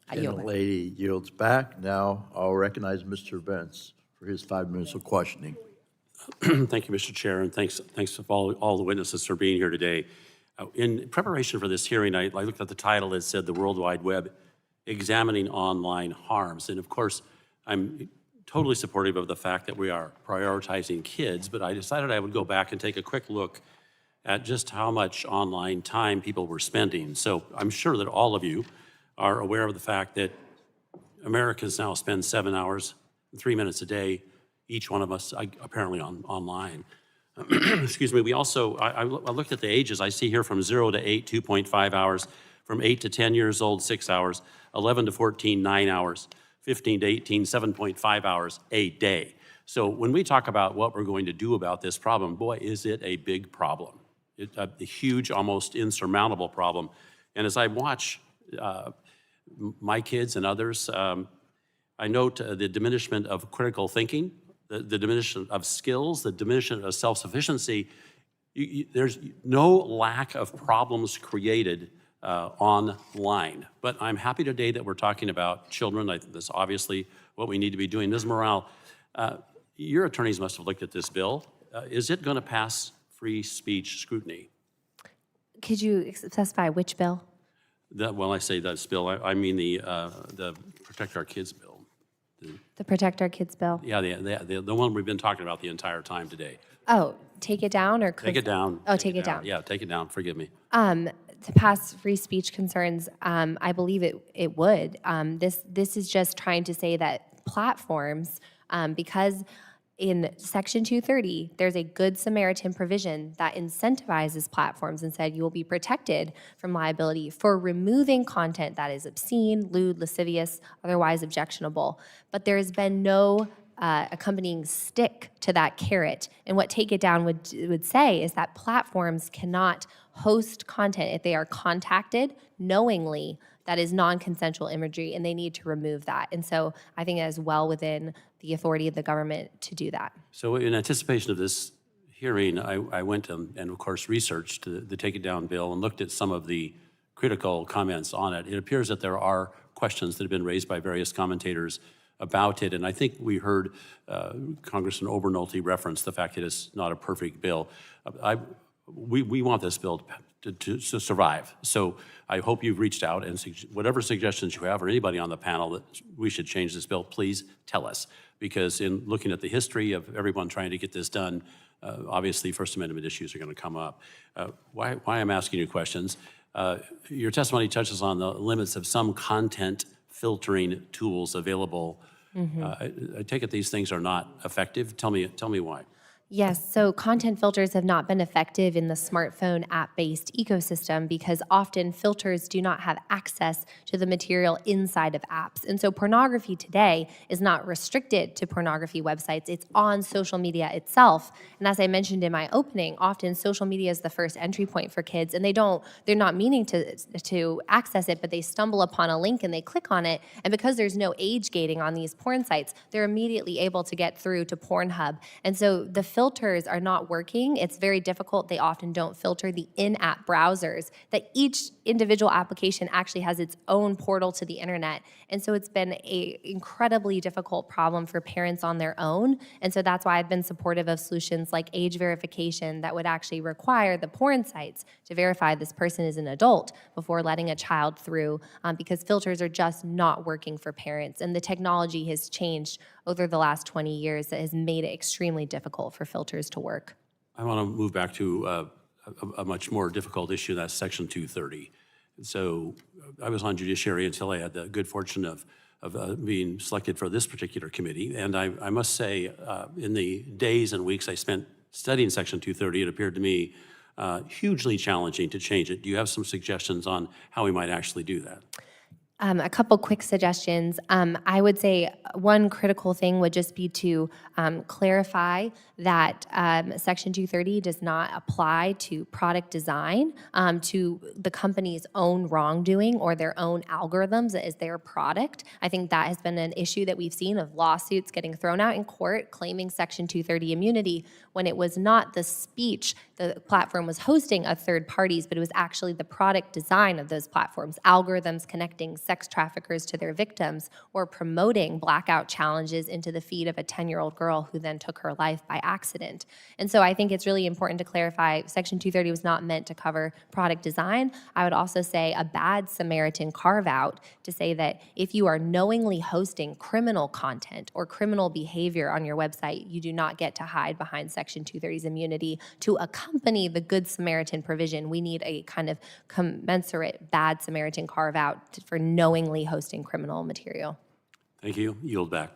I yield The back. lady yields back. Now I'll recognize Mr. Bentz for his 5 minutes of questioning. Thank you, Mr. Chair, and thanks to all the witnesses for being here today. In preparation for this hearing, I looked at the title. It said the World Wide Web Examining Online Harms. And of course, I'm totally supportive of the fact that we are prioritizing kids, but I decided I would go back and take a quick look at just how much online time people were spending. So I'm sure that all of you are aware of the fact that Americans now spend 7 hours and 3 minutes a day, each one of us apparently online. Excuse me, we also, I looked at the ages. I see here from 0 to 8, 2.5 hours, from 8 to 10 years old, 6 hours, 11 to 14, 9 hours, 15 to 18, 7.5 hours a day. So when we talk about what we're going to do about this problem, boy, is it a big problem. It's a huge, almost insurmountable problem. And as I watch my kids and others, I note the diminishment of critical thinking, the diminishment of skills, the diminishment of self-sufficiency. There's no lack of problems created online. But I'm happy today that we're talking about children. That's obviously what we need to be doing. Ms. Morale, your attorneys must have looked at this bill. Is it going to pass free speech scrutiny? Could you specify which bill? When I say this bill, I mean the Protect Our Kids bill. The Protect Our Kids bill? Yeah, the one we've been talking about the entire time today. Oh, take it down or? Take it down. Oh, take it down. Yeah, take it down, forgive me. To pass free speech concerns, I believe it would. This is just trying to say that platforms, because in Section 230, there's a Good Samaritan provision that incentivizes platforms and said you will be protected from liability for removing content that is obscene, lewd, lascivious, otherwise objectionable. But there has been no accompanying stick to that carrot. And what Take It Down would say is that platforms cannot host content if they are contacted knowingly that is non-consensual imagery, and they need to remove that. And so I think that is well within the authority of the government to do that. So in anticipation of this hearing, I went and of course researched the Take It Down bill and looked at some of the critical comments on it. It appears that there are questions that have been raised by various commentators about it, and I think we heard Congressman Obernolte reference the fact that it's not a perfect bill. We want this bill to survive. So I hope you've reached out and whatever suggestions you have, or anybody on the panel that we should change this bill, please tell us. Because in looking at the history of everyone trying to get this done, obviously First Amendment issues are going to come up. Why I'm asking you questions, your testimony touches on the limits of some content filtering tools available. I take it these things are not effective. Tell me why. Yes, so content filters have not been effective in the smartphone app-based ecosystem because often filters do not have access to the material inside of apps. And so pornography today is not restricted to pornography websites, it's on social media itself. And as I mentioned in my opening, often social media is the first entry point for kids, and they're not meaning to access it, but they stumble upon a link and they click on it, and because there's no age gating on these porn sites, they're immediately able to get through to Pornhub. And so the filters are not working. It's very difficult. They often don't filter the in-app browsers, that each individual application actually has its own portal to the internet. And so it's been an incredibly difficult problem for parents on their own. And so that's why I've been supportive of solutions like age verification that would actually require the porn sites to verify this person is an adult before letting a child through, because filters are just not working for parents. And the technology has changed over the last 20 years that has made it extremely difficult for filters to work. I want to move back to a much more difficult issue, that's Section 230. So I was on Judiciary until I had the good fortune of being selected for this particular committee. And I must say, in the days and weeks I spent studying Section 230, it appeared to me hugely challenging to change it. Do you have some suggestions on how we might actually do that? A couple quick suggestions. I would say one critical thing would just be to clarify that Section 230 does not apply to product design, to the company's own wrongdoing or their own algorithms as their product. I think that has been an issue that we've seen of lawsuits getting thrown out in court claiming Section 230 immunity when it was not the speech the platform was hosting of third parties, but it was actually the product design of those platforms, algorithms connecting sex traffickers to their victims or promoting blackout challenges into the feed of a 10-year-old girl who then took her life by accident. And so I think it's really important to clarify Section 230 was not meant to cover product design. I would also say a bad Samaritan carve-out to say that if you are knowingly hosting criminal content or criminal behavior on your website, you do not get to hide behind Section 230's immunity. To accompany the Good Samaritan provision, we need a kind of commensurate bad Samaritan carve-out for knowingly hosting criminal material. Thank you. Yield back.